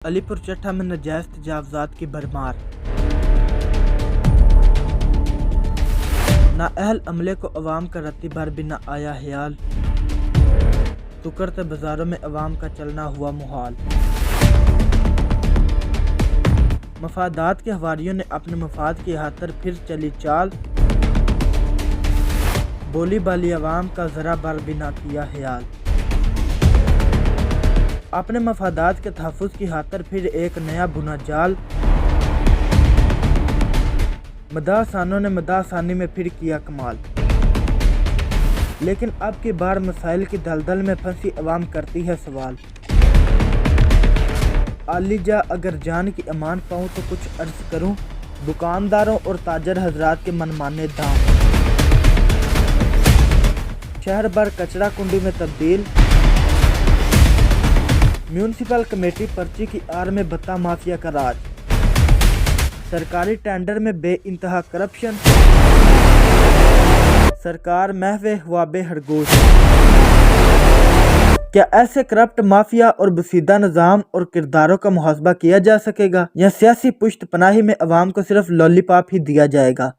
علی پور چٹھا میں ناجائز تجاوزات کی بھرمار، نااہل عملے کو عوام کا رتی بھر بھی نہ آیا خیال، سکرتے بازاروں میں عوام کا چلنا ہوا محال۔ مفادات کے حواریوں نے اپنے مفاد کی خاطر پھر چلی چال، بولی بالی عوام کا ذرا بھر بھی نہ کیا خیال۔ اپنے مفادات کے تحفظ کی خاطر پھر ایک نیا بنا جال، مداحسانوں نے مداحسانی میں پھر کیا کمال۔ لیکن اب کی بار مسائل کی دلدل میں پھنسی عوام کرتی ہے سوال، عالی جا اگر جان کی امان پاؤں تو کچھ عرض کروں، دکانداروں اور تاجر حضرات کے منمانے دام، شہر بھر کچرا کنڈی میں تبدیل، میونسپل کمیٹی پرچی کی آڑ میں بتا مافیا کا راج، سرکاری ٹینڈر میں بے انتہا کرپشن، سرکار محو خواب خرگوش۔ کیا ایسے کرپٹ مافیا اور بسیدہ نظام اور کرداروں کا محاسبہ کیا جا سکے گا، یا سیاسی پشت پناہی میں عوام کو صرف لولی پاپ ہی دیا جائے گا؟